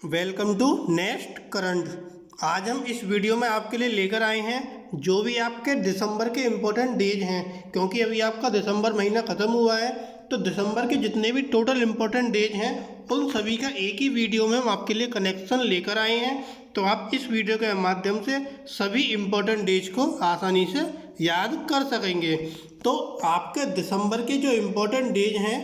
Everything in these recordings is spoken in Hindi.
Welcome to next current. आज हम इस वीडियो में आपके लिए लेकर आए हैं जो भी आपके दिसंबर के इम्पोर्टेंट डेज हैं, क्योंकि अभी आपका दिसंबर महीना ख़त्म हुआ है। तो दिसंबर के जितने भी टोटल इम्पोर्टेंट डेज हैं उन सभी का एक ही वीडियो में हम आपके लिए कनेक्शन लेकर आए हैं। तो आप इस वीडियो के माध्यम से सभी इम्पोर्टेंट डेज को आसानी से याद कर सकेंगे। तो आपके दिसंबर के जो इम्पोर्टेंट डेज हैं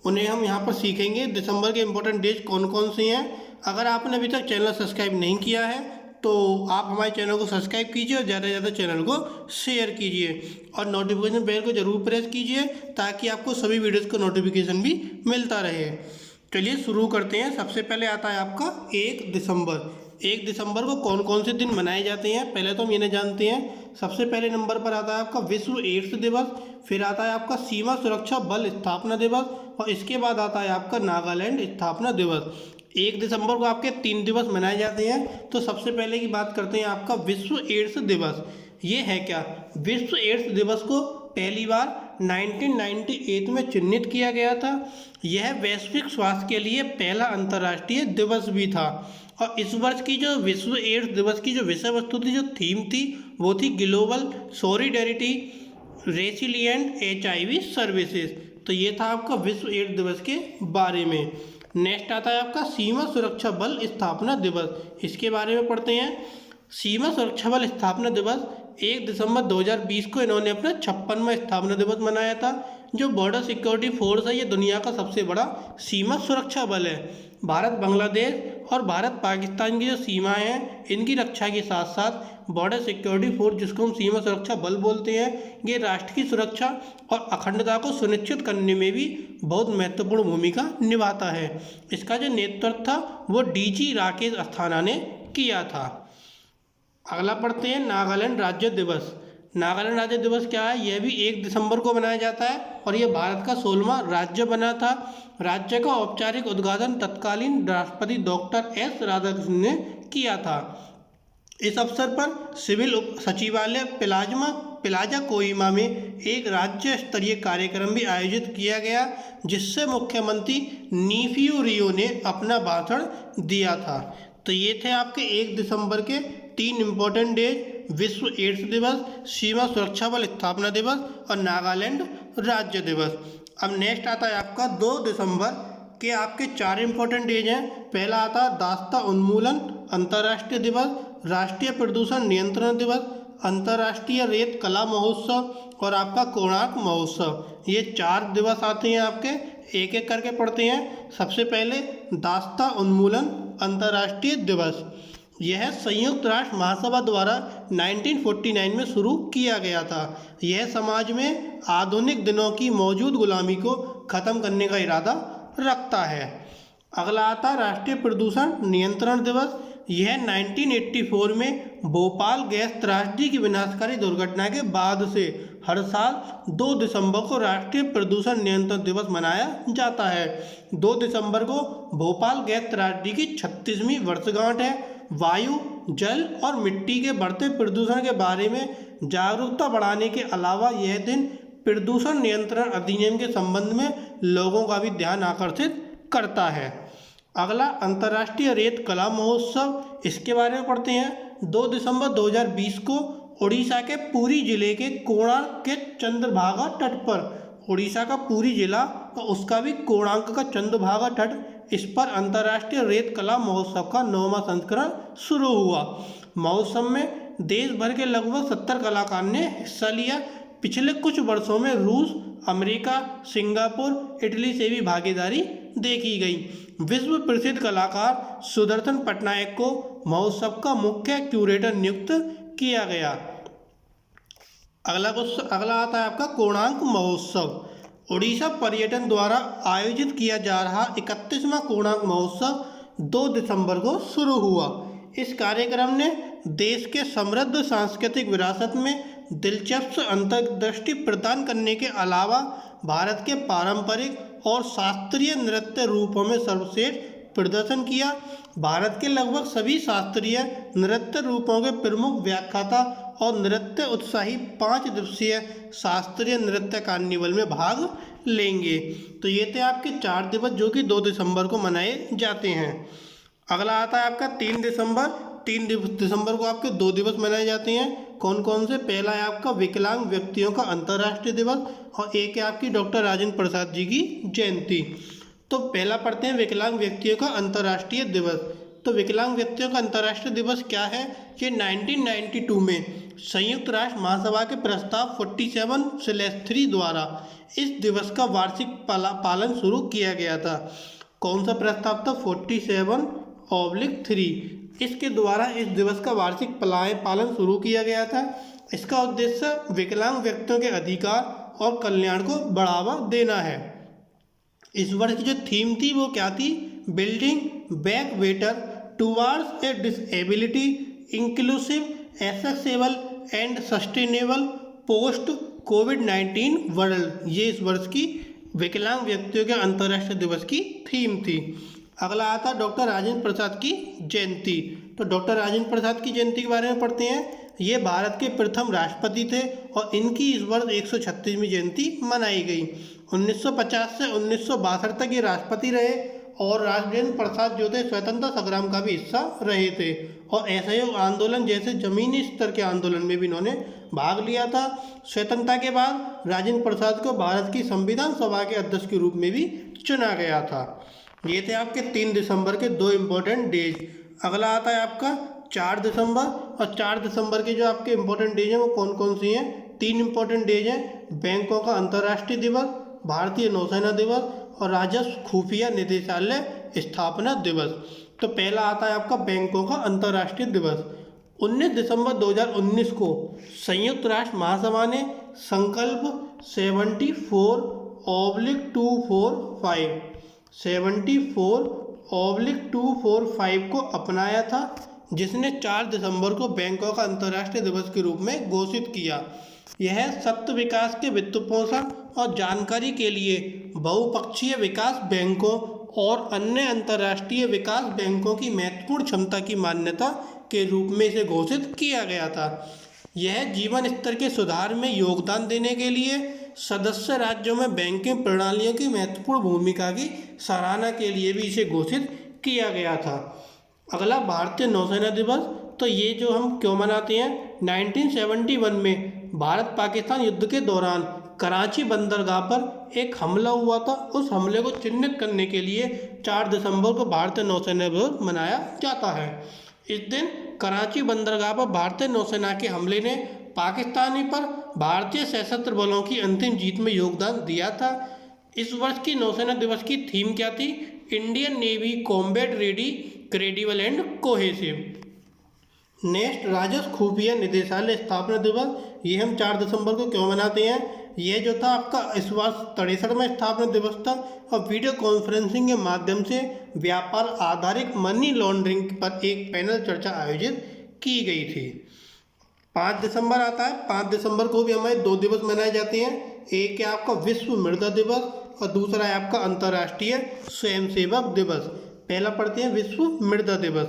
उन्हें हम यहाँ पर सीखेंगे। दिसंबर के इम्पोर्टेंट डेज कौन कौन से हैं। अगर आपने अभी तक चैनल सब्सक्राइब नहीं किया है तो आप हमारे चैनल को सब्सक्राइब कीजिए और ज़्यादा से ज़्यादा चैनल को शेयर कीजिए और नोटिफिकेशन बेल को ज़रूर प्रेस कीजिए ताकि आपको सभी वीडियोज़ का नोटिफिकेशन भी मिलता रहे। चलिए शुरू करते हैं। सबसे पहले आता है आपका 1 दिसंबर। 1 दिसंबर को कौन कौन से दिन मनाए जाते हैं पहले तो हम इन्हें जानते हैं। सबसे पहले नंबर पर आता है आपका विश्व एड्स दिवस, फिर आता है आपका सीमा सुरक्षा बल स्थापना दिवस और इसके बाद आता है आपका नागालैंड स्थापना दिवस। 1 दिसंबर को आपके 3 दिवस मनाए जाते हैं। तो सबसे पहले की बात करते हैं आपका विश्व एड्स दिवस। ये है क्या? विश्व एड्स दिवस को पहली बार 1998 में चिन्हित किया गया था। यह वैश्विक स्वास्थ्य के लिए पहला अंतर्राष्ट्रीय दिवस भी था और इस वर्ष की जो विश्व एड्स दिवस की जो विषय वस्तु थी, जो थीम थी, वो थी ग्लोबल सॉलिडेरिटी रेसिलिएंट HIV सर्विसेज। तो ये था आपका विश्व एड्स दिवस के बारे में। नेक्स्ट आता है आपका सीमा सुरक्षा बल स्थापना दिवस। इसके बारे में पढ़ते हैं। सीमा सुरक्षा बल स्थापना दिवस 1 दिसंबर 2020 को इन्होंने अपना 56वां स्थापना दिवस मनाया था। जो बॉर्डर सिक्योरिटी फोर्स है ये दुनिया का सबसे बड़ा सीमा सुरक्षा बल है। भारत बांग्लादेश और भारत पाकिस्तान की जो सीमाएं हैं इनकी रक्षा के साथ साथ बॉर्डर सिक्योरिटी फोर्स, जिसको हम सीमा सुरक्षा बल बोलते हैं, ये राष्ट्र की सुरक्षा और अखंडता को सुनिश्चित करने में भी बहुत महत्वपूर्ण भूमिका निभाता है। इसका जो नेतृत्व था वो DG राकेश अस्थाना ने किया था। अगला पढ़ते हैं नागालैंड राज्य दिवस। नागालैंड राज्य दिवस क्या है? यह भी 1 दिसंबर को मनाया जाता है और यह भारत का 16वां राज्य बना था। राज्य का औपचारिक उद्घाटन तत्कालीन राष्ट्रपति डॉक्टर S राधाकृष्णन ने किया था। इस अवसर पर सिविल उप सचिवालय प्लाजा कोहिमा में एक राज्य स्तरीय कार्यक्रम भी आयोजित किया गया जिससे मुख्यमंत्री नीफियू रियो ने अपना भाषण दिया था। तो ये थे आपके 1 दिसंबर के 3 इम्पोर्टेंट डेज: विश्व एड्स दिवस, सीमा सुरक्षा बल स्थापना दिवस और नागालैंड राज्य दिवस। अब नेक्स्ट आता है आपका 2 दिसंबर के आपके 4 इम्पोर्टेंट डेज हैं। पहला आता है दास्ता उन्मूलन अंतर्राष्ट्रीय दिवस, राष्ट्रीय प्रदूषण नियंत्रण दिवस, अंतर्राष्ट्रीय रेत कला महोत्सव और आपका कोणार्क महोत्सव। ये 4 दिवस आते हैं आपके, एक एक करके पढ़ते हैं। सबसे पहले दास्ता उन्मूलन अंतर्राष्ट्रीय दिवस। यह संयुक्त राष्ट्र महासभा द्वारा 1949 में शुरू किया गया था। यह समाज में आधुनिक दिनों की मौजूद गुलामी को खत्म करने का इरादा रखता है। अगला आता राष्ट्रीय प्रदूषण नियंत्रण दिवस। यह 1984 में भोपाल गैस त्रासदी की विनाशकारी दुर्घटना के बाद से हर साल 2 दिसंबर को राष्ट्रीय प्रदूषण नियंत्रण दिवस मनाया जाता है। 2 दिसंबर को भोपाल गैस त्रासदी की 36वीं वर्षगांठ है। वायु, जल और मिट्टी के बढ़ते प्रदूषण के बारे में जागरूकता बढ़ाने के अलावा यह दिन प्रदूषण नियंत्रण अधिनियम के संबंध में लोगों का भी ध्यान आकर्षित करता है। अगला अंतर्राष्ट्रीय रेत कला महोत्सव। इसके बारे में पढ़ते हैं। 2 दिसंबर 2020 को उड़ीसा के पुरी जिले के कोणार्क के चंद्रभागा तट पर, उड़ीसा का पुरी जिला और उसका भी कोणार्क का चंद्रभागा तट, इस पर अंतर्राष्ट्रीय रेत कला महोत्सव का 9वां संस्करण शुरू हुआ। महोत्सव में देश भर के लगभग 70 कलाकार ने हिस्सा लिया। पिछले कुछ वर्षों में रूस, अमेरिका, सिंगापुर, इटली से भी भागीदारी देखी गई। विश्व प्रसिद्ध कलाकार सुदर्शन पटनायक को महोत्सव का मुख्य क्यूरेटर नियुक्त किया गया। अगला आता है आपका कोणार्क महोत्सव। उड़ीसा पर्यटन द्वारा आयोजित किया जा रहा 31वां कोणार्क महोत्सव 2 दिसंबर को शुरू हुआ। इस कार्यक्रम ने देश के समृद्ध सांस्कृतिक विरासत में दिलचस्प अंतर्दृष्टि प्रदान करने के अलावा भारत के पारंपरिक और शास्त्रीय नृत्य रूपों में सर्वश्रेष्ठ प्रदर्शन किया। भारत के लगभग सभी शास्त्रीय नृत्य रूपों के प्रमुख व्याख्याता और नृत्य उत्साही 5 दिवसीय शास्त्रीय नृत्य कार्निवल में भाग लेंगे। तो ये थे आपके 4 दिवस जो कि 2 दिसंबर को मनाए जाते हैं। अगला आता है आपका 3 दिसंबर। 3 दिसंबर को आपके 2 दिवस मनाए जाते हैं। कौन कौन से? पहला है आपका विकलांग व्यक्तियों का अंतर्राष्ट्रीय दिवस और एक है आपकी डॉक्टर राजेंद्र प्रसाद जी की जयंती। तो पहला पढ़ते हैं विकलांग व्यक्तियों का अंतर्राष्ट्रीय दिवस। तो विकलांग व्यक्तियों का अंतर्राष्ट्रीय दिवस क्या है? ये 1992 में संयुक्त राष्ट्र महासभा के प्रस्ताव 47/3 द्वारा इस दिवस का वार्षिक पालन शुरू किया गया था। कौन सा प्रस्ताव था? 47/3। इसके द्वारा इस दिवस का वार्षिक पालन शुरू किया गया था। इसका उद्देश्य विकलांग व्यक्तियों के अधिकार और कल्याण को बढ़ावा देना है। इस वर्ष की जो थीम थी वो क्या थी? Building back better towards A disability inclusive accessible and sustainable post covid world. ये इस वर्ष की विकलांग व्यक्तियों के अंतर्राष्ट्रीय दिवस की थीम थी। अगला आता है डॉक्टर राजेंद्र प्रसाद की जयंती। तो डॉक्टर राजेंद्र प्रसाद की जयंती के बारे में पढ़ते हैं। ये भारत के प्रथम राष्ट्रपति थे और इनकी इस वर्ष 136वीं जयंती मनाई गई। 1950 से 1962 तक ये राष्ट्रपति रहे और राजेंद्र प्रसाद जो थे स्वतंत्रता संग्राम का भी हिस्सा रहे थे और असहयोग आंदोलन जैसे जमीनी स्तर के आंदोलन में भी इन्होंने भाग लिया था। स्वतंत्रता के बाद राजेंद्र प्रसाद को भारत की संविधान सभा के अध्यक्ष के रूप में भी चुना गया था। ये थे आपके 3 दिसंबर के 2 इम्पोर्टेंट डेज। अगला आता है आपका 4 दिसंबर और 4 दिसंबर के जो आपके इम्पोर्टेंट डेज हैं वो कौन कौन सी हैं? 3 इम्पोर्टेंट डेज हैं। बैंकों का अंतर्राष्ट्रीय दिवस, भारतीय नौसेना दिवस और राजस्व खुफिया निदेशालय स्थापना दिवस। तो पहला आता है आपका बैंकों का अंतर्राष्ट्रीय दिवस। 19 दिसंबर 2019 को संयुक्त राष्ट्र महासभा ने संकल्प 74/245 को अपनाया था, जिसने 4 दिसंबर को बैंकों का अंतर्राष्ट्रीय दिवस के रूप में घोषित किया। यह सतत विकास के वित्त पोषण और जानकारी के लिए बहुपक्षीय विकास बैंकों और अन्य अंतर्राष्ट्रीय विकास बैंकों की महत्वपूर्ण क्षमता की मान्यता के रूप में इसे घोषित किया गया था। यह जीवन स्तर के सुधार में योगदान देने के लिए सदस्य राज्यों में बैंकिंग प्रणालियों की महत्वपूर्ण भूमिका की सराहना के लिए भी इसे घोषित किया गया था। अगला भारतीय नौसेना दिवस। तो ये जो हम क्यों मनाते हैं? 1971 में भारत पाकिस्तान युद्ध के दौरान कराची बंदरगाह पर एक हमला हुआ था। उस हमले को चिन्हित करने के लिए 4 दिसंबर को भारतीय नौसेना दिवस मनाया जाता है। इस दिन कराची बंदरगाह पर भारतीय नौसेना के हमले ने पाकिस्तानी पर भारतीय सशस्त्र बलों की अंतिम जीत में योगदान दिया था। इस वर्ष की नौसेना दिवस की थीम क्या थी? Indian navy combat ready, credible and cohesive. Next, राजस्व खुफिया निदेशालय स्थापना दिवस। ये हम 4 दिसंबर को क्यों मनाते हैं? ये जो था आपका इस वर्ष 63वां स्थापना दिवस था और वीडियो कॉन्फ्रेंसिंग के माध्यम से व्यापार आधारित मनी लॉन्ड्रिंग पर एक पैनल चर्चा आयोजित की गई थी। 5 दिसंबर आता है। 5 दिसंबर को भी हमारे 2 दिवस मनाए जाते हैं। एक है आपका विश्व मृदा दिवस और दूसरा है आपका अंतर्राष्ट्रीय स्वयंसेवक दिवस। पहला पढ़ते हैं विश्व मृदा दिवस।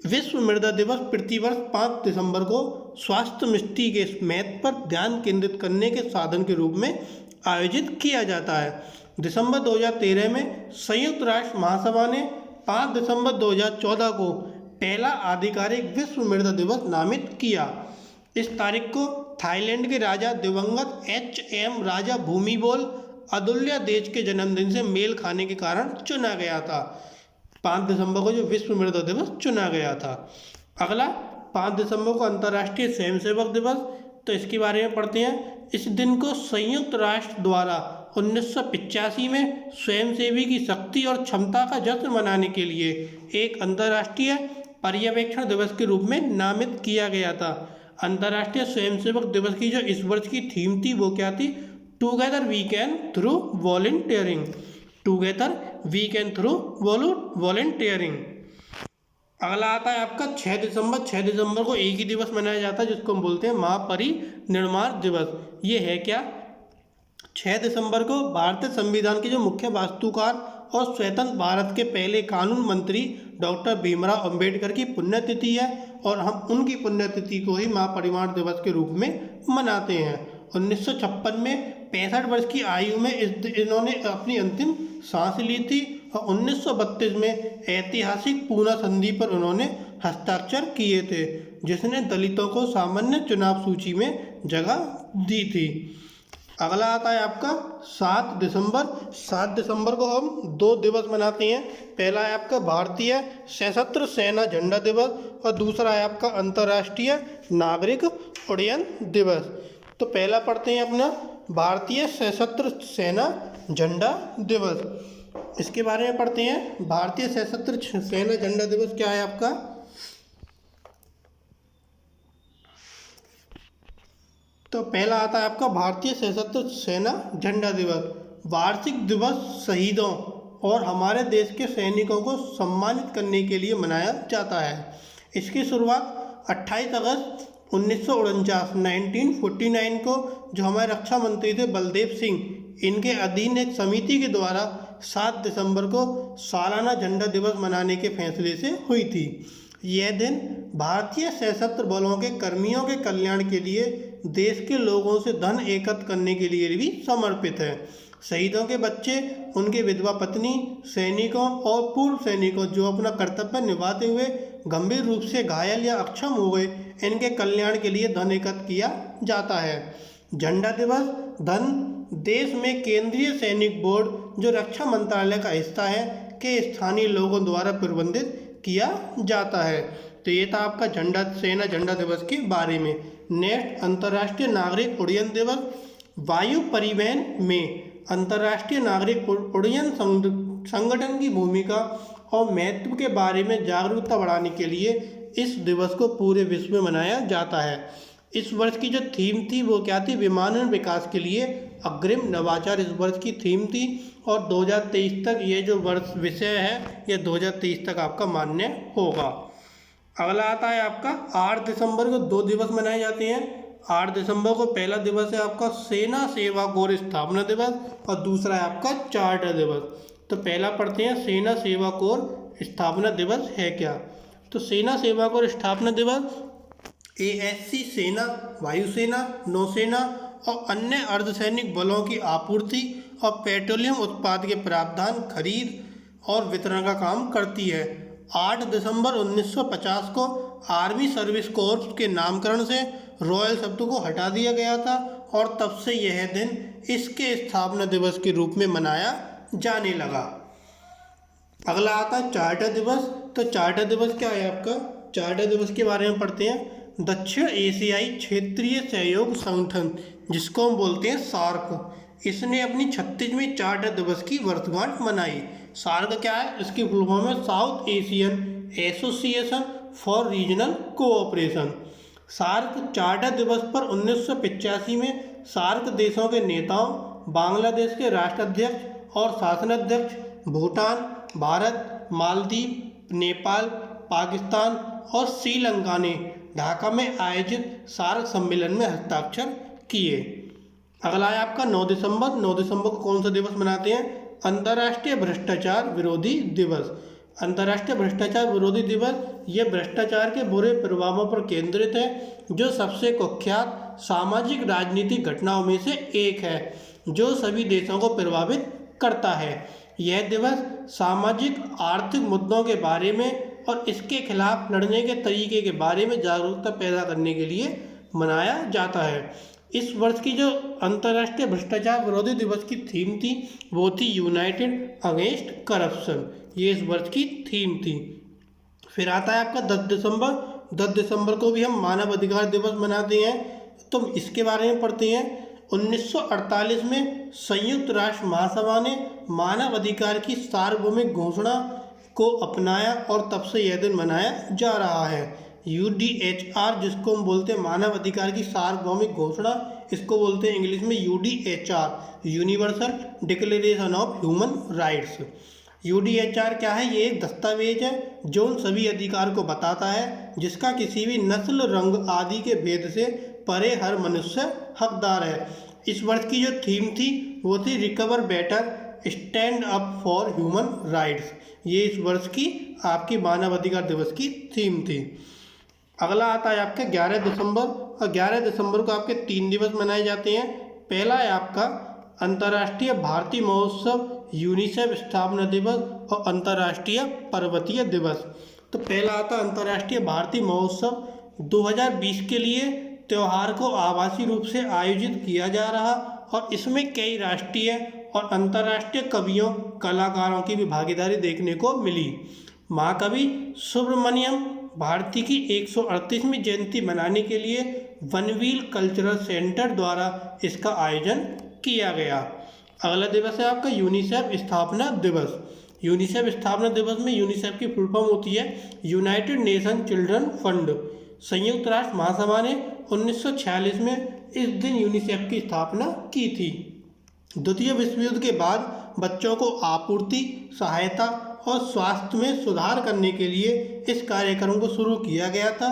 विश्व मृदा दिवस प्रतिवर्ष 5 दिसंबर को स्वास्थ्य मिट्टी के महत्व पर ध्यान केंद्रित करने के साधन के रूप में आयोजित किया जाता है। दिसंबर 2013 में संयुक्त राष्ट्र महासभा ने 5 दिसंबर 2014 को पहला आधिकारिक विश्व मृदा दिवस नामित किया। इस तारीख को थाईलैंड के राजा दिवंगत HM राजा भूमिबोल अदुल्यदेज के जन्मदिन से मेल खाने के कारण चुना गया था। 5 दिसंबर को जो विश्व मृदा दिवस चुना गया था। अगला 5 दिसंबर को अंतर्राष्ट्रीय स्वयंसेवक दिवस। तो इसके बारे में पढ़ते हैं। इस दिन को संयुक्त राष्ट्र द्वारा 1985 में स्वयंसेवी की शक्ति और क्षमता का जश्न मनाने के लिए एक अंतर्राष्ट्रीय पर्यवेक्षण दिवस के रूप में नामित किया गया था। अंतर्राष्ट्रीय स्वयंसेवक दिवस की जो इस वर्ष की थीम थी वो क्या थी? Together we can through volunteering. Together we can through volunteering. अगला आता है आपका 6 दिसंबर। 6 दिसंबर को एक ही दिवस मनाया जाता है जिसको हम बोलते हैं महापरिनिर्वाण दिवस। ये है क्या? 6 दिसंबर को भारतीय संविधान के जो मुख्य वास्तुकार और स्वतंत्र भारत के पहले कानून मंत्री डॉक्टर भीमराव अंबेडकर की पुण्यतिथि है और हम उनकी पुण्यतिथि को ही महापरिनिर्वाण दिवस के रूप में मनाते हैं। 1956 में 65 वर्ष की आयु में इन्होंने अपनी अंतिम सांस ली थी और 1932 में ऐतिहासिक पूना संधि पर उन्होंने हस्ताक्षर किए थे, जिसने दलितों को सामान्य चुनाव सूची में जगह दी थी। अगला आता है आपका 7 दिसंबर। 7 दिसंबर को हम 2 दिवस मनाते हैं। पहला है आपका भारतीय सशस्त्र सेना झंडा दिवस और दूसरा है आपका अंतर्राष्ट्रीय नागरिक उड्डयन दिवस। तो पहला पढ़ते हैं अपना भारतीय सशस्त्र सेना झंडा दिवस। इसके बारे में पढ़ते हैं। भारतीय सशस्त्र सेना झंडा दिवस क्या है आपका? तो पहला आता है आपका भारतीय सशस्त्र सेना झंडा दिवस। वार्षिक दिवस शहीदों और हमारे देश के सैनिकों को सम्मानित करने के लिए मनाया जाता है। इसकी शुरुआत 28 अगस्त 1949 को जो हमारे रक्षा मंत्री थे बलदेव सिंह, इनके अधीन एक समिति के द्वारा 7 दिसंबर को सालाना झंडा दिवस मनाने के फैसले से हुई थी। यह दिन भारतीय सशस्त्र बलों के कर्मियों के कल्याण के लिए देश के लोगों से धन एकत्र करने के लिए भी समर्पित है। शहीदों के बच्चे, उनके विधवा पत्नी, सैनिकों और पूर्व सैनिकों जो अपना कर्तव्य निभाते हुए गंभीर रूप से घायल या अक्षम हो गए, इनके कल्याण के लिए धन एकत्र किया जाता है। झंडा दिवस धन देश में केंद्रीय सैनिक बोर्ड जो रक्षा मंत्रालय का हिस्सा है के स्थानीय लोगों द्वारा प्रबंधित किया जाता है। तो ये था आपका सेना झंडा दिवस के बारे में। नेक्स्ट अंतर्राष्ट्रीय नागरिक उड्डयन दिवस। वायु परिवहन में अंतर्राष्ट्रीय नागरिक उड्डयन संगठन की भूमिका और महत्व के बारे में जागरूकता बढ़ाने के लिए इस दिवस को पूरे विश्व में मनाया जाता है। इस वर्ष की जो थीम थी वो क्या थी? विमानन विकास के लिए अग्रिम नवाचार इस वर्ष की थीम थी और 2023 तक ये जो वर्ष विषय है ये 2023 तक आपका मान्य होगा। अगला आता है आपका 8 दिसंबर को 2 दिवस मनाए जाते हैं। 8 दिसंबर को पहला दिवस है आपका सेना सेवा कोर स्थापना दिवस और दूसरा है आपका चार्टर दिवस। तो पहला पढ़ते हैं सेना सेवा कोर स्थापना दिवस है क्या? तो सेना सेवा कोर स्थापना दिवस ASC सेना, वायुसेना, नौसेना और अन्य अर्धसैनिक बलों की आपूर्ति और पेट्रोलियम उत्पाद के प्रावधान, खरीद और वितरण का काम करती है। 8 दिसंबर 1950 को आर्मी सर्विस कोर्प्स के नामकरण से रॉयल शब्द को हटा दिया गया था और तब से यह दिन इसके स्थापना दिवस के रूप में मनाया जाने लगा। अगला आता है चार्टर दिवस। तो चार्टर दिवस क्या है आपका? चार्टर दिवस के बारे में पढ़ते हैं। दक्षिण एशियाई क्षेत्रीय सहयोग संगठन, जिसको हम बोलते हैं सार्क, इसने अपनी 36वीं चार्टर दिवस की वर्षगांठ मनाई। सार्क क्या है? इसकी फुल फॉर्म है South Asian Association for Regional Cooperation. SAARC charter दिवस पर 1985 में सार्क देशों के नेताओं, बांग्लादेश के राष्ट्राध्यक्ष और शासनाध्यक्ष, भूटान, भारत, मालदीव, नेपाल, पाकिस्तान और श्रीलंका ने ढाका में आयोजित सार्क सम्मेलन में हस्ताक्षर किए। अगला है आपका 9 दिसंबर। 9 दिसंबर को कौन सा दिवस मनाते हैं? अंतर्राष्ट्रीय भ्रष्टाचार विरोधी दिवस। अंतर्राष्ट्रीय भ्रष्टाचार विरोधी दिवस ये भ्रष्टाचार के बुरे प्रभावों पर केंद्रित है, जो सबसे कुख्यात सामाजिक राजनीतिक घटनाओं में से एक है जो सभी देशों को प्रभावित करता है। यह दिवस सामाजिक आर्थिक मुद्दों के बारे में और इसके खिलाफ लड़ने के तरीके के बारे में जागरूकता पैदा करने के लिए मनाया जाता है। इस वर्ष की जो अंतर्राष्ट्रीय भ्रष्टाचार विरोधी दिवस की थीम थी वो थी यूनाइटेड अगेंस्ट करप्शन। ये इस वर्ष की थीम थी। फिर आता है आपका 10 दिसंबर। 10 दिसंबर को भी हम मानव अधिकार दिवस मनाते हैं। तो इसके बारे में पढ़ते हैं। 1948 में संयुक्त राष्ट्र महासभा ने मानव अधिकार की सार्वभौमिक घोषणा को अपनाया और तब से यह दिन मनाया जा रहा है। UDHR जिसको हम बोलते हैं मानव अधिकार की सार्वभौमिक घोषणा, इसको बोलते हैं इंग्लिश में UDHR, universal declaration of human rights. UDHR क्या है? ये एक दस्तावेज है जो उन सभी अधिकार को बताता है जिसका किसी भी नस्ल, रंग आदि के भेद से परे हर मनुष्य हकदार है। इस वर्ष की जो थीम थी वो थी recover better, stand up for human rights. ये इस वर्ष की आपकी मानव अधिकार दिवस की थीम थी। अगला आता है आपका 11 दिसंबर। और 11 दिसंबर को आपके 3 दिवस मनाए जाते हैं। पहला है आपका अंतर्राष्ट्रीय भारतीय महोत्सव यूनिसेफ स्थापना दिवस और अंतर्राष्ट्रीय पर्वतीय दिवस। तो पहला आता अंतर्राष्ट्रीय भारतीय महोत्सव 2020 के लिए त्यौहार को आभासी रूप से आयोजित किया जा रहा और इसमें कई राष्ट्रीय और अंतर्राष्ट्रीय कवियों कलाकारों की भी भागीदारी देखने को मिली। महाकवि सुब्रमण्यम भारती की 138वीं जयंती मनाने के लिए वनवील कल्चरल सेंटर द्वारा इसका आयोजन किया गया। अगला दिवस है आपका यूनिसेफ स्थापना दिवस। यूनिसेफ स्थापना दिवस में यूनिसेफ की फुल फॉर्म होती है यूनाइटेड नेशन चिल्ड्रन फंड। संयुक्त राष्ट्र महासभा ने 1946 में इस दिन यूनिसेफ की स्थापना की थी। द्वितीय विश्व युद्ध के बाद बच्चों को आपूर्ति, सहायता और स्वास्थ्य में सुधार करने के लिए इस कार्यक्रम को शुरू किया गया था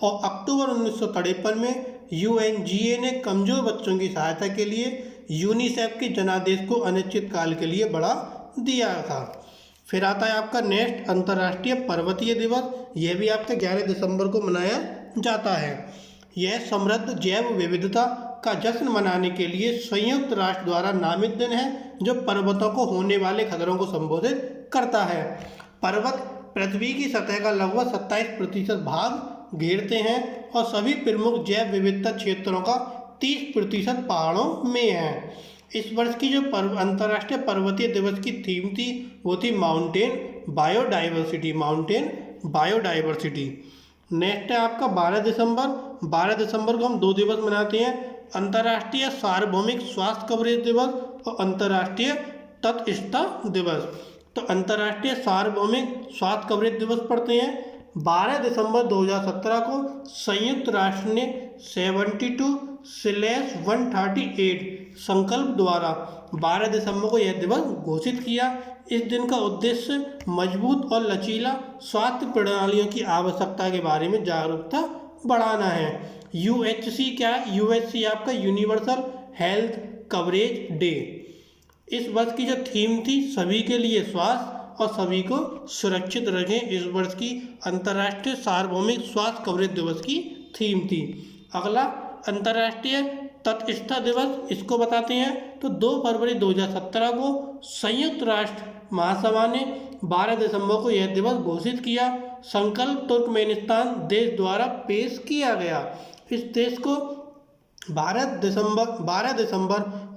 और अक्टूबर 1953 में UNGA ने कमज़ोर बच्चों की सहायता के लिए यूनिसेफ के जनादेश को अनिश्चित काल के लिए बढ़ा दिया था। फिर आता है आपका नेक्स्ट अंतर्राष्ट्रीय पर्वतीय दिवस। यह भी आपका 11 दिसंबर को मनाया जाता है। यह समृद्ध जैव विविधता का जश्न मनाने के लिए संयुक्त राष्ट्र द्वारा नामित दिन है जो पर्वतों को होने वाले खतरों को संबोधित करता है। पर्वत पृथ्वी की सतह का लगभग 27% भाग घेरते हैं और सभी प्रमुख जैव विविधता क्षेत्रों का 30% पहाड़ों में है। इस वर्ष की जो अंतर्राष्ट्रीय पर्वतीय दिवस की थीम थी वो थी mountain biodiversity. Mountain biodiversity. Next है आपका 12 दिसंबर। 12 दिसंबर को हम 2 दिवस मनाते हैं, अंतर्राष्ट्रीय सार्वभौमिक स्वास्थ्य कवरेज दिवस और अंतर्राष्ट्रीय तटस्थता दिवस। तो अंतर्राष्ट्रीय सार्वभौमिक स्वास्थ्य कवरेज दिवस पढ़ते हैं। 12 दिसंबर 2017 को संयुक्त राष्ट्र ने 72/138 संकल्प द्वारा 12 दिसंबर को यह दिवस घोषित किया। इस दिन का उद्देश्य मजबूत और लचीला स्वास्थ्य प्रणालियों की आवश्यकता के बारे में जागरूकता बढ़ाना है। UHC क्या है? UHC आपका यूनिवर्सल हेल्थ कवरेज डे। इस वर्ष की जो थीम थी सभी के लिए स्वास्थ्य और सभी को सुरक्षित रखें, इस वर्ष की अंतर्राष्ट्रीय सार्वभौमिक स्वास्थ्य कवरेज दिवस की थीम थी। अगला अंतर्राष्ट्रीय तटस्थता दिवस, इसको बताते हैं। तो 2 फरवरी 2017 को संयुक्त राष्ट्र महासभा ने 12 दिसंबर को यह दिवस घोषित किया। संकल्प तुर्कमेनिस्तान देश द्वारा पेश किया गया। इस देश को 12 दिसंबर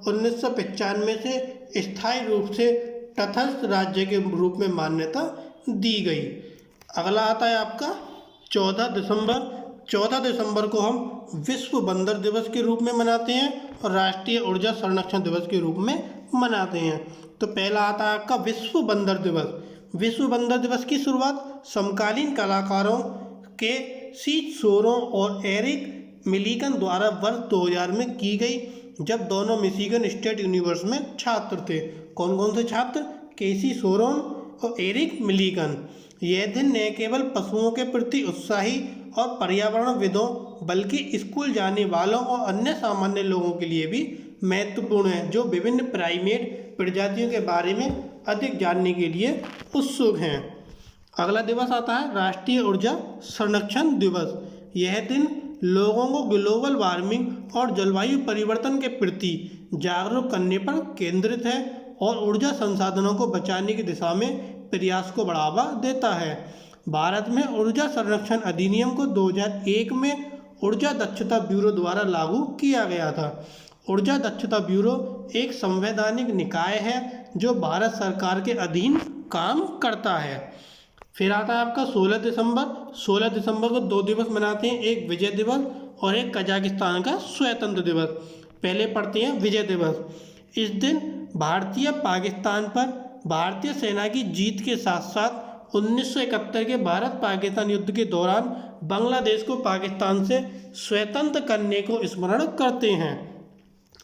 1995 से स्थायी रूप से तटस्थ राज्य के रूप में मान्यता दी गई। अगला आता है आपका 14 दिसंबर। 14 दिसंबर को हम विश्व बंदर दिवस के रूप में मनाते हैं और राष्ट्रीय ऊर्जा संरक्षण दिवस के रूप में मनाते हैं। तो पहला आता है आपका विश्व बंदर दिवस। विश्व बंदर दिवस की शुरुआत समकालीन कलाकारों के सीज सोरों और एरिक मिलिकन द्वारा वर्ष 2000 में की गई, जब दोनों मिशिगन स्टेट यूनिवर्सिटी में छात्र थे। कौन कौन से छात्र? केसी सोरोन और एरिक मिलिकन। यह दिन न केवल पशुओं के प्रति उत्साही और पर्यावरणविदों बल्कि स्कूल जाने वालों और अन्य सामान्य लोगों के लिए भी महत्वपूर्ण है जो विभिन्न प्राइमेट प्रजातियों के बारे में अधिक जानने के लिए उत्सुक हैं। अगला दिवस आता है राष्ट्रीय ऊर्जा संरक्षण दिवस। यह दिन लोगों को ग्लोबल वार्मिंग और जलवायु परिवर्तन के प्रति जागरूक करने पर केंद्रित है और ऊर्जा संसाधनों को बचाने की दिशा में प्रयास को बढ़ावा देता है। भारत में ऊर्जा संरक्षण अधिनियम को 2001 में ऊर्जा दक्षता ब्यूरो द्वारा लागू किया गया था। ऊर्जा दक्षता ब्यूरो एक संवैधानिक निकाय है जो भारत सरकार के अधीन काम करता है। फिर आता है आपका 16 दिसंबर। 16 दिसंबर को 2 दिवस मनाते हैं, एक विजय दिवस और एक कजाकिस्तान का स्वतंत्र दिवस। पहले पढ़ते हैं विजय दिवस। इस दिन भारतीय पाकिस्तान पर भारतीय सेना की जीत के साथ साथ 1971 के भारत पाकिस्तान युद्ध के दौरान बांग्लादेश को पाकिस्तान से स्वतंत्र करने को स्मरण करते हैं।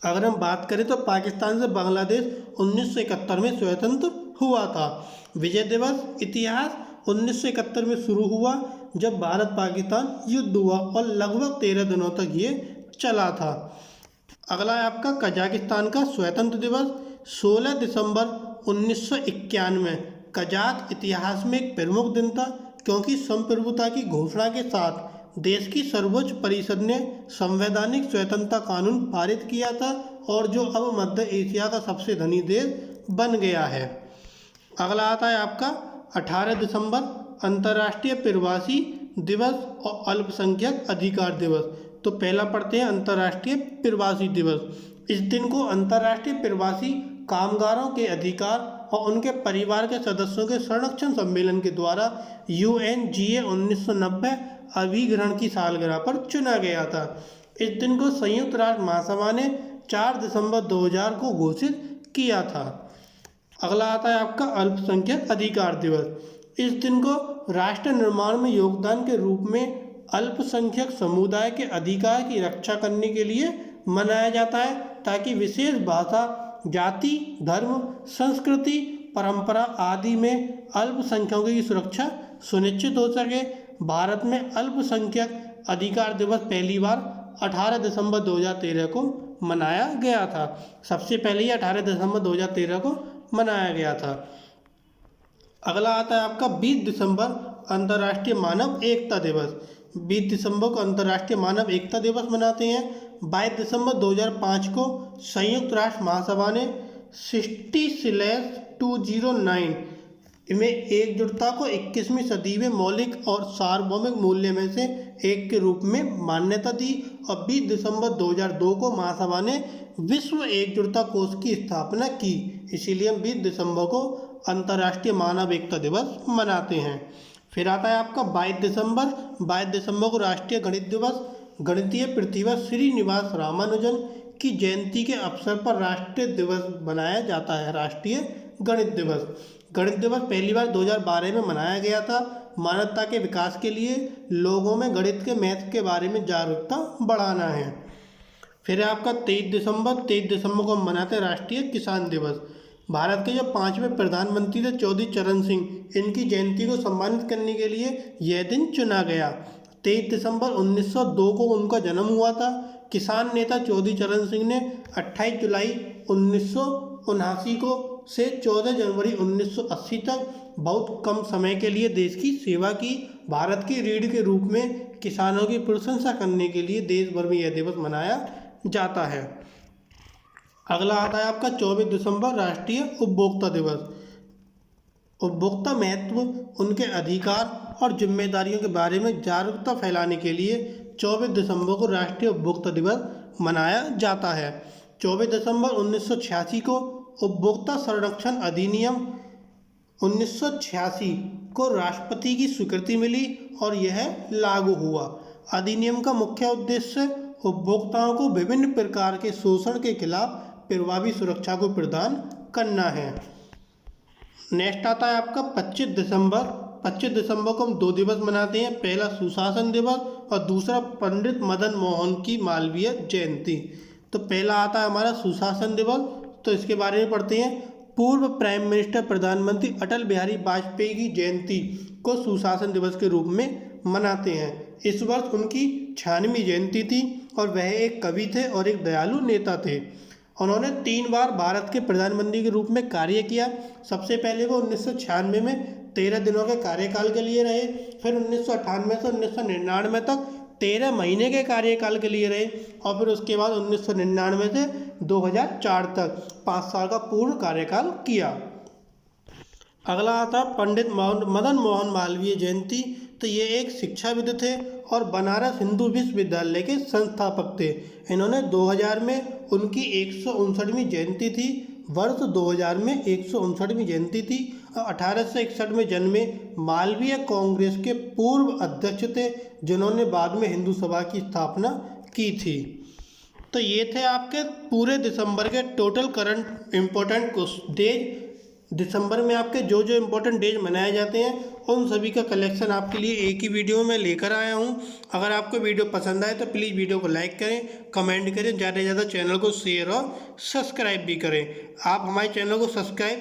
अगर हम बात करें तो पाकिस्तान से बांग्लादेश 1971 में स्वतंत्र हुआ था। विजय दिवस इतिहास 1971 में शुरू हुआ जब भारत पाकिस्तान युद्ध हुआ और लगभग 13 दिनों तक ये चला था। अगला है आपका कजाकिस्तान का स्वतंत्र दिवस। 16 दिसंबर 1991 कजाक इतिहास में एक प्रमुख दिन था क्योंकि संप्रभुता की घोषणा के साथ देश की सर्वोच्च परिषद ने संवैधानिक स्वतंत्रता कानून पारित किया था और जो अब मध्य एशिया का सबसे धनी देश बन गया है। अगला आता है आपका 18 दिसंबर अंतर्राष्ट्रीय प्रवासी दिवस और अल्पसंख्यक अधिकार दिवस। तो पहला पढ़ते हैं अंतर्राष्ट्रीय प्रवासी दिवस। इस दिन को अंतर्राष्ट्रीय प्रवासी कामगारों के अधिकार और उनके परिवार के सदस्यों के संरक्षण सम्मेलन के द्वारा UNGA 1990 अभिग्रहण की सालगिरह पर चुना गया था। इस दिन को संयुक्त राष्ट्र महासभा ने 4 दिसंबर 2000 को घोषित किया था। अगला आता है आपका अल्पसंख्यक अधिकार दिवस। इस दिन को राष्ट्र निर्माण में योगदान के रूप में अल्पसंख्यक समुदाय के अधिकार की रक्षा करने के लिए मनाया जाता है, ताकि विशेष भाषा, जाति, धर्म, संस्कृति, परंपरा आदि में अल्पसंख्यकों की सुरक्षा सुनिश्चित हो सके। भारत में अल्पसंख्यक अधिकार दिवस पहली बार 18 दिसंबर 2013 को मनाया गया था। सबसे पहले ही 18 दिसंबर 2013 को मनाया गया था। अगला आता है आपका 20 दिसंबर अंतर्राष्ट्रीय मानव एकता दिवस। 20 दिसंबर को अंतर्राष्ट्रीय मानव एकता दिवस मनाते हैं। 22 दिसंबर 2005 को संयुक्त राष्ट्र महासभा ने 60/209 में एकजुटता को 21वीं सदी में मौलिक और सार्वभौमिक मूल्य में से एक के रूप में मान्यता दी और 20 दिसंबर 2002 को महासभा ने विश्व एकजुटता कोष की स्थापना की। इसीलिए हम 20 दिसंबर को अंतर्राष्ट्रीय मानव एकता दिवस मनाते हैं। फिर आता है आपका 22 दिसंबर। 22 दिसंबर को राष्ट्रीय गणित दिवस। गणितीय प्रतिभा श्रीनिवास रामानुजन की जयंती के अवसर पर राष्ट्रीय दिवस मनाया जाता है, राष्ट्रीय गणित दिवस। गणित दिवस पहली बार 2012 में मनाया गया था। मानवता के विकास के लिए लोगों में गणित के महत्व के बारे में जागरूकता बढ़ाना है। फिर आपका 23 दिसंबर। 23 दिसंबर को हम मनाते हैं राष्ट्रीय किसान दिवस। भारत के जो 5वें प्रधानमंत्री थे चौधरी चरण सिंह, इनकी जयंती को सम्मानित करने के लिए यह दिन चुना गया। 23 दिसंबर 1902 को उनका जन्म हुआ था। किसान नेता चौधरी चरण सिंह ने 28 जुलाई 1979 को से 14 जनवरी 1980 तक बहुत कम समय के लिए देश की सेवा की। भारत की रीढ़ के रूप में किसानों की प्रशंसा करने के लिए देश भर में यह दिवस मनाया जाता है। अगला आता है आपका 24 दिसंबर राष्ट्रीय उपभोक्ता दिवस। उपभोक्ता महत्व, उनके अधिकार और जिम्मेदारियों के बारे में जागरूकता फैलाने के लिए 24 दिसंबर को राष्ट्रीय उपभोक्ता दिवस मनाया जाता है। 24 दिसंबर 1986 को उपभोक्ता संरक्षण अधिनियम 1986 को राष्ट्रपति की स्वीकृति मिली और यह लागू हुआ। अधिनियम का मुख्य उद्देश्य उपभोक्ताओं को विभिन्न प्रकार के शोषण के खिलाफ प्रभावी सुरक्षा को प्रदान करना है। नेक्स्ट आता है आपका 25 दिसंबर। 25 दिसंबर को हम 2 दिवस मनाते हैं। पहला सुशासन दिवस और दूसरा पंडित मदन मोहन की मालवीय जयंती। तो पहला आता है हमारा सुशासन दिवस, तो इसके बारे में पढ़ते हैं। पूर्व प्राइम मिनिस्टर प्रधानमंत्री अटल बिहारी वाजपेयी की जयंती को सुशासन दिवस के रूप में मनाते हैं। इस वर्ष उनकी 96वीं जयंती थी और वह एक कवि थे और एक दयालु नेता थे। उन्होंने 3 बार भारत के प्रधानमंत्री के रूप में कार्य किया। सबसे पहले वो 1996 में 13 दिनों के कार्यकाल के लिए रहे। फिर 1998 से 1999 तक 13 महीने के कार्यकाल के लिए रहे और फिर उसके बाद 1999 से 2004 तक 5 साल का पूर्ण कार्यकाल किया। अगला आता पंडित मदन मोहन मालवीय जयंती। तो ये एक शिक्षाविद थे और बनारस हिंदू विश्वविद्यालय के संस्थापक थे। इन्होंने 2000 में उनकी 159वीं जयंती थी। वर्ष 2000 में 159वीं जयंती थी। 1861 में जन्मे मालवीय कांग्रेस के पूर्व अध्यक्ष थे, जिन्होंने बाद में हिंदू सभा की स्थापना की थी। तो ये थे आपके पूरे दिसंबर के टोटल करंट इम्पोर्टेंट डेज। दिसंबर में आपके जो जो इम्पोर्टेंट डेज मनाए जाते हैं उन सभी का कलेक्शन आपके लिए एक ही वीडियो में लेकर आया हूँ। अगर आपको वीडियो पसंद आए तो प्लीज़ वीडियो को लाइक करें, कमेंट करें, ज़्यादा से ज़्यादा चैनल को शेयर और सब्सक्राइब भी करें। आप हमारे चैनल को सब्सक्राइब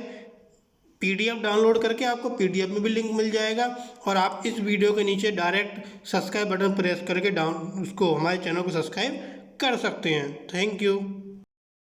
PDF डाउनलोड करके आपको PDF में भी लिंक मिल जाएगा और आप इस वीडियो के नीचे डायरेक्ट सब्सक्राइब बटन प्रेस करके उसको हमारे चैनल को सब्सक्राइब कर सकते हैं। Thank you.